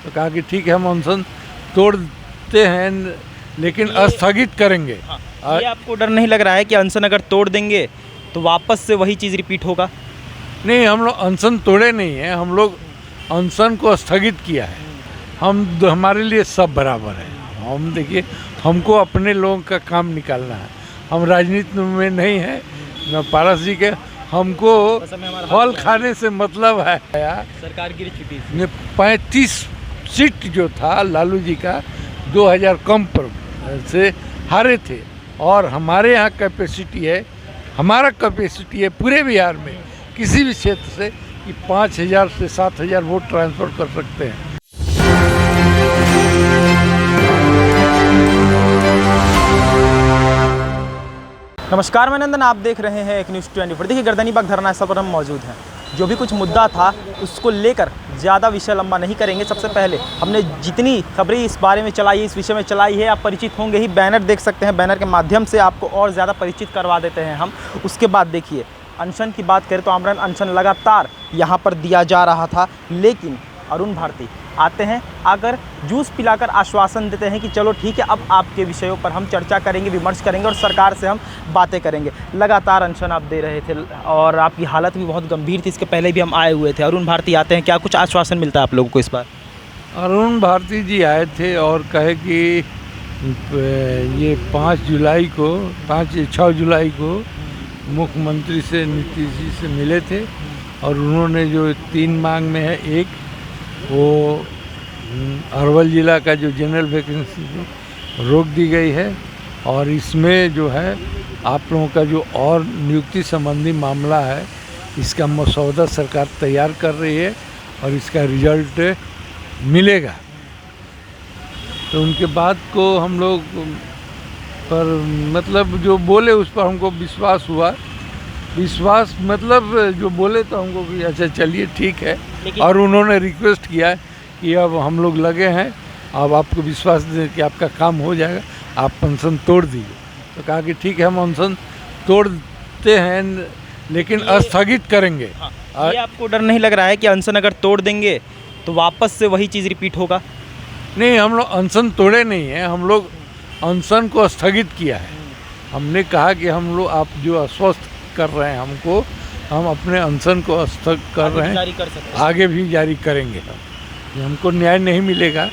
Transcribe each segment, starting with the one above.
तो कहा कि ठीक है, हम अनशन तोड़ते हैं लेकिन स्थगित करेंगे। ये आपको डर नहीं लग रहा है कि अनशन अगर तोड़ देंगे तो वापस से वही चीज़ रिपीट होगा? नहीं, हम लोग अनशन तोड़े नहीं हैं, हम लोग अनशन को स्थगित किया है। हमारे लिए सब बराबर है। हम देखिए, हमको अपने लोगों का काम निकालना है। हम राजनीति में नहीं है न पारस जी के। हमको फल खाने से मतलब है। सरकार गिर चुकी है। 35 सीट जो था लालू जी का 2000 कम पर से हारे थे, और हमारे यहाँ कैपेसिटी है, हमारा कैपेसिटी है पूरे बिहार में किसी भी क्षेत्र से कि 5000 से 7000 वोट ट्रांसफ़र कर सकते हैं। नमस्कार, मैं नंदन, आप देख रहे हैं एक न्यूज़ 24। देखिए, गर्दनीबाग धरना स्थल पर हम मौजूद हैं। जो भी कुछ मुद्दा था उसको लेकर ज़्यादा विषय लंबा नहीं करेंगे। सबसे पहले हमने जितनी खबरें इस बारे में चलाई, इस विषय में चलाई है, आप परिचित होंगे ही। बैनर देख सकते हैं, बैनर के माध्यम से आपको और ज़्यादा परिचित करवा देते हैं हम। उसके बाद देखिए, अनशन की बात करें तो आमरण अनशन लगातार यहाँ पर दिया जा रहा था, लेकिन अरुण भारती आते हैं, आकर जूस पिलाकर आश्वासन देते हैं कि चलो ठीक है, अब आपके विषयों पर हम चर्चा करेंगे, विमर्श करेंगे और सरकार से हम बातें करेंगे। लगातार अनशन आप दे रहे थे और आपकी हालत भी बहुत गंभीर थी। इसके पहले भी हम आए हुए थे। अरुण भारती आते हैं, क्या कुछ आश्वासन मिलता है आप लोगों को इस बार? अरुण भारती जी आए थे और कहे कि ये 6 जुलाई को मुख्यमंत्री से, नीतीश जी से मिले थे, और उन्होंने जो 3 मांग में है, एक वो अरवल ज़िला का जो जनरल वैकेंसी रोक दी गई है, और इसमें जो है आप लोगों का जो और नियुक्ति संबंधी मामला है, इसका मसौदा सरकार तैयार कर रही है और इसका रिजल्ट मिलेगा। तो उनके बात को हम लोग पर मतलब जो बोले उस पर हमको विश्वास हुआ। विश्वास मतलब जो बोले तो हमको भी अच्छा चलिए ठीक है। और उन्होंने रिक्वेस्ट किया कि अब हम लोग लगे हैं, अब आपको विश्वास दे कि आपका काम हो जाएगा, आप अनशन तोड़ दीजिए। तो कहा कि ठीक है, हम अनशन तोड़ते हैं लेकिन स्थगित करेंगे। ये आपको डर नहीं लग रहा है कि अनशन अगर तोड़ देंगे तो वापस से वही चीज़ रिपीट होगा? नहीं, हम लोग अनशन तोड़े नहीं हैं, हम लोग अनशन को स्थगित किया है। हमने कहा कि हम लोग, आप जो अस्वस्थ कर रहे हैं हमको, हम अपने अनशन को स्थगित कर रहे हैं, जारी कर सकते हैं, आगे भी जारी करेंगे। हमको न्याय नहीं मिलेगा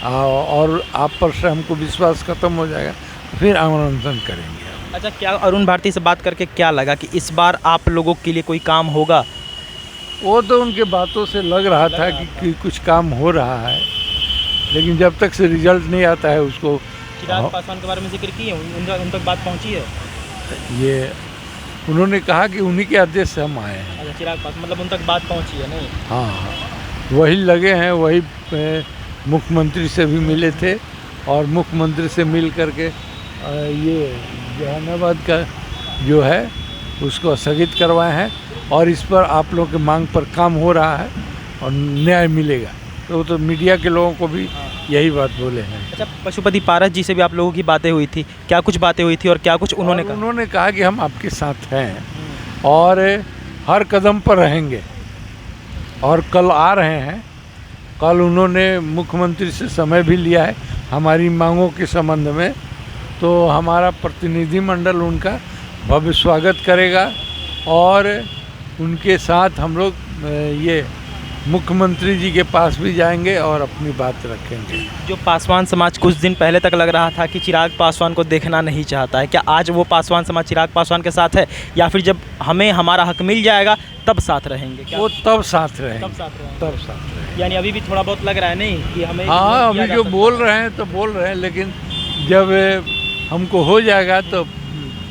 और आप पर से हमको विश्वास खत्म हो जाएगा, फिर हम अनशन करेंगे। अच्छा, क्या अरुण भारती से बात करके क्या लगा कि इस बार आप लोगों के लिए कोई काम होगा? वो तो उनके बातों से लग रहा था कि कुछ काम हो रहा है, लेकिन जब तक से रिजल्ट नहीं आता है उसको। चिराग पासवान के बारे में जिक्र किए, उन तक बात पहुंची है? ये उन्होंने कहा कि उन्हीं के आदेश से हम आए हैं। अच्छा, चिराग पासवान मतलब उन तक बात पहुंची है? नहीं, हाँ, वही लगे हैं, वही मुख्यमंत्री से भी मिले थे, और मुख्यमंत्री से मिल करके ये जहानाबाद का जो है उसको स्थगित करवाए हैं, और इस पर आप लोगों की मांग पर काम हो रहा है और न्याय मिलेगा। तो मीडिया के लोगों को भी यही बात बोले हैं। अच्छा, पशुपति पारस जी से भी आप लोगों की बातें हुई थी, क्या कुछ बातें हुई थी और क्या कुछ उन्होंने कहा? उन्होंने कहा कि हम आपके साथ हैं और हर कदम पर रहेंगे, और कल आ रहे हैं। कल उन्होंने मुख्यमंत्री से समय भी लिया है हमारी मांगों के संबंध में, तो हमारा प्रतिनिधिमंडल उनका भव्य स्वागत करेगा, और उनके साथ हम लोग ये मुख्यमंत्री जी के पास भी जाएंगे और अपनी बात रखेंगे। जो पासवान समाज कुछ दिन पहले तक लग रहा था कि चिराग पासवान को देखना नहीं चाहता है, क्या आज वो पासवान समाज चिराग पासवान के साथ है, या फिर जब हमें हमारा हक मिल जाएगा तब साथ रहेंगे? क्या वो तब साथ रहेंगे, तब साथ रहेंगे। यानी अभी भी थोड़ा बहुत लग रहा है नहीं कि हमें? हाँ, अभी जो बोल रहे हैं तो बोल रहे हैं, लेकिन जब हमको हो जाएगा तो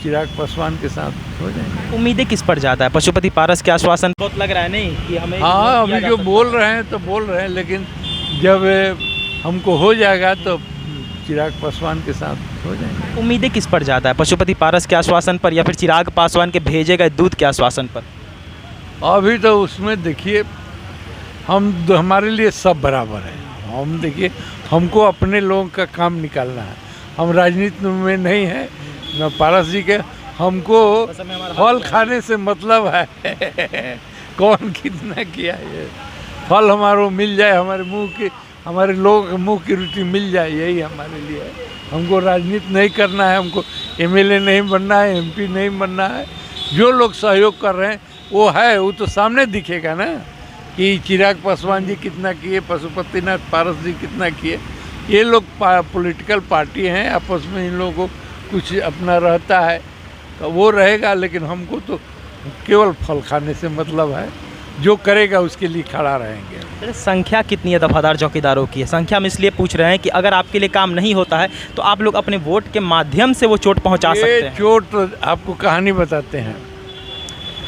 चिराग पासवान के साथ हो जाएंगे। उम्मीदें किस पर ज़्यादा है? पशुपति पारस के आश्वासन बहुत लग रहा है नहीं कि हमें? हाँ, अभी जो बोल रहे हैं तो बोल रहे हैं, लेकिन जब हमको हो जाएगा तो चिराग पासवान के साथ हो जाएंगे। उम्मीदें किस पर ज़्यादा है? पशुपति पारस के आश्वासन पर या फिर चिराग पासवान के भेजे गए दूध के आश्वासन पर? अभी तो उसमें देखिए, हमारे लिए सब बराबर है। हम देखिए, हमको अपने लोगों का काम निकालना है। हम राजनीति में नहीं है न पारस जी के। हमको फल खाने से मतलब है कौन कितना किया, ये फल हमारो मिल जाए, हमारे मुंह के हमारे लोगों के मुंह की रोटी मिल जाए, यही हमारे लिए है। हमको राजनीति नहीं करना है, हमको एमएलए नहीं बनना है, एमपी नहीं बनना है। जो लोग सहयोग कर रहे हैं वो है, वो तो सामने दिखेगा ना कि चिराग पासवान जी कितना किए, पशुपतिनाथ पारस जी कितना किए। ये लोग पॉलिटिकल पार्टी हैं, आपस में इन लोगों को कुछ अपना रहता है तो वो रहेगा, लेकिन हमको तो केवल फल खाने से मतलब है। जो करेगा उसके लिए खड़ा रहेंगे। संख्या कितनी है दफादार चौकीदारों की? संख्या हम इसलिए पूछ रहे हैं कि अगर आपके लिए काम नहीं होता है तो आप लोग अपने वोट के माध्यम से वो चोट पहुंचा सकते हैं। चोट आपको कहानी बताते हैं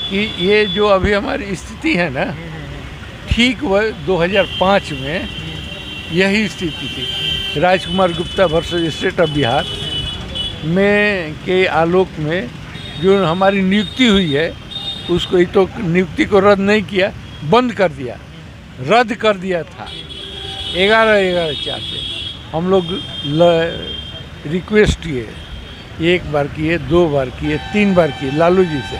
कि ये जो अभी हमारी स्थिति है ना, ठीक वह 2005 में यही स्थिति थी। Rajkumar Gupta versus state of Bihar में के आलोक में जो हमारी नियुक्ति हुई है, उसको ही तो नियुक्ति को रद्द नहीं किया, बंद कर दिया, रद्द कर दिया था 11/4 से। हम लोग रिक्वेस्ट किए, 1 बार किए, 2 बार किए, 3 बार किए लालू जी से।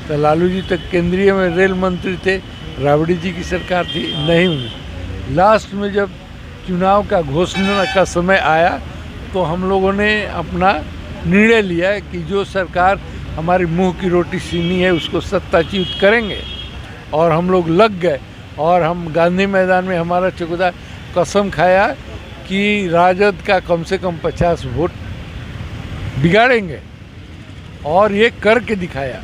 तो लालू जी तक केंद्रीय में रेल मंत्री थे, राबड़ी जी की सरकार थी, नहीं हुई। लास्ट में जब चुनाव का घोषणा का समय आया तो हम लोगों ने अपना निर्णय लिया कि जो सरकार हमारी मुंह की रोटी सीनी है उसको सत्ताच्युत करेंगे, और हम लोग लग गए। और हम गांधी मैदान में हमारा चौकीदार कसम खाया कि राजद का कम से कम 50 वोट बिगाड़ेंगे, और ये करके दिखाया।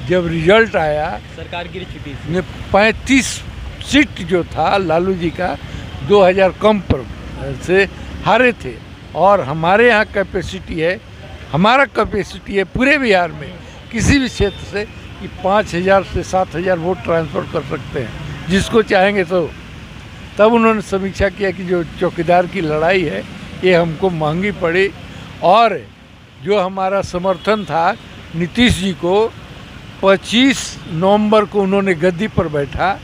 जब रिजल्ट आया, सरकार गिर चुकी थी, 35 सीट जो था लालू जी का 2000 कम पर से हारे थे। और हमारे यहाँ कैपेसिटी है, हमारा कैपेसिटी है पूरे बिहार में किसी भी क्षेत्र से कि 5000 से 7000 वोट ट्रांसफ़र कर सकते हैं, जिसको चाहेंगे तो। तब उन्होंने समीक्षा किया कि जो चौकीदार की लड़ाई है ये हमको महंगी पड़ी, और जो हमारा समर्थन था नीतीश जी को, 25 नवंबर को उन्होंने गद्दी पर बैठा,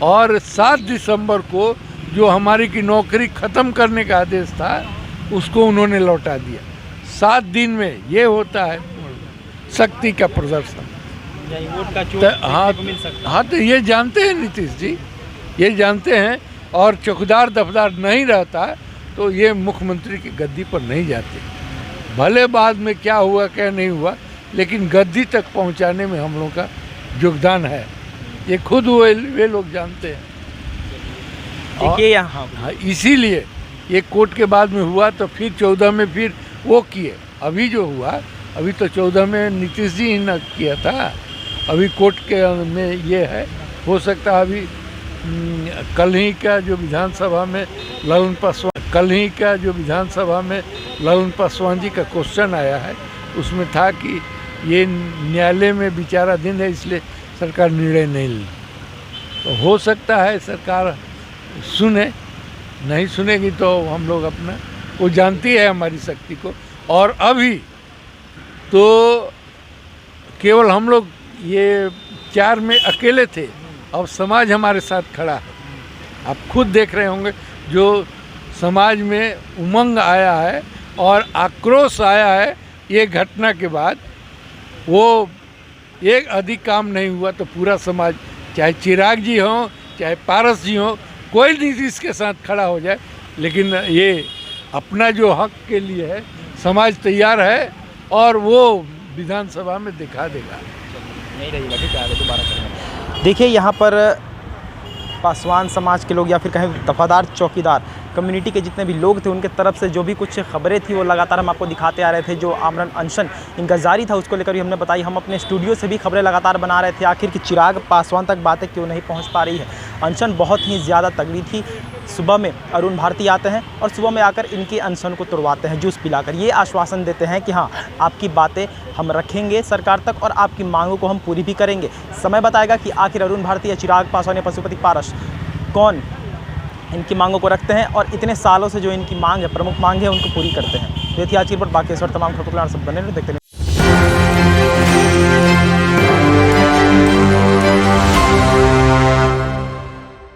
और 7 दिसंबर को जो हमारी की नौकरी ख़त्म करने का आदेश था उसको उन्होंने लौटा दिया। 7 दिन में ये होता है शक्ति का प्रदर्शन। वोट का चोट मिल सकता है। हाँ, तो ये जानते हैं नीतीश जी, ये जानते हैं। और चौकीदार दफदार नहीं रहता तो ये मुख्यमंत्री की गद्दी पर नहीं जाते। भले बाद में क्या हुआ क्या नहीं हुआ, लेकिन गद्दी तक पहुंचाने में हम लोगों का योगदान है, ये खुद वे लोग जानते हैं। देखिए यहाँ इसीलिए ये कोर्ट के बाद में हुआ, तो फिर 14 में फिर वो किए। अभी जो हुआ, अभी तो 14 में नीतीश जी ने किया था, अभी कोर्ट के में ये है। हो सकता है अभी कल ही का जो विधानसभा में ललन पासवान जी का क्वेश्चन आया है, उसमें था कि ये न्यायालय में विचाराधीन है, इसलिए सरकार निर्णय नहीं ली। तो हो सकता है सरकार सुने, नहीं सुनेगी तो हम लोग अपना, वो जानती है हमारी शक्ति को। और अभी तो केवल हम लोग ये 4 में अकेले थे, अब समाज हमारे साथ खड़ा है। आप खुद देख रहे होंगे जो समाज में उमंग आया है और आक्रोश आया है ये घटना के बाद। वो एक अधिक काम नहीं हुआ तो पूरा समाज, चाहे चिराग जी हों चाहे पारस जी हों, कोई नीतीश के साथ खड़ा हो जाए, लेकिन ये अपना जो हक के लिए है समाज तैयार है, और वो विधानसभा में दिखा देगा। नहीं रहेगा, ठीक है, दोबारा करेंगे। देखिए यहाँ पर पासवान समाज के लोग या फिर कहें दफादार चौकीदार कम्युनिटी के जितने भी लोग थे, उनके तरफ से जो भी कुछ खबरें थी वो लगातार हम आपको दिखाते आ रहे थे। जो आमरण अनशन इनका जारी था उसको लेकर भी हमने बताई। हम अपने स्टूडियो से भी खबरें लगातार बना रहे थे, आखिर कि चिराग पासवान तक बातें क्यों नहीं पहुंच पा रही है। अनशन बहुत ही ज़्यादा तगड़ी थी। सुबह में अरुण भारती आते हैं और सुबह में आकर इनके अनशन को तोड़वाते हैं, जूस पिलाकर। ये आश्वासन देते हैं कि हाँ, आपकी बातें हम रखेंगे सरकार तक और आपकी मांगों को हम पूरी भी करेंगे। समय बताएगा कि आखिर अरुण भारती या चिराग पासवान या पशुपति पारस कौन इनकी मांगों को रखते हैं और इतने सालों से जो इनकी मांग है, प्रमुख मांग है, उनको पूरी करते हैं। तो ये थी आज की रिपोर्ट। बाकी इस वक्त तमाम खबरों सब बने देखते हैं।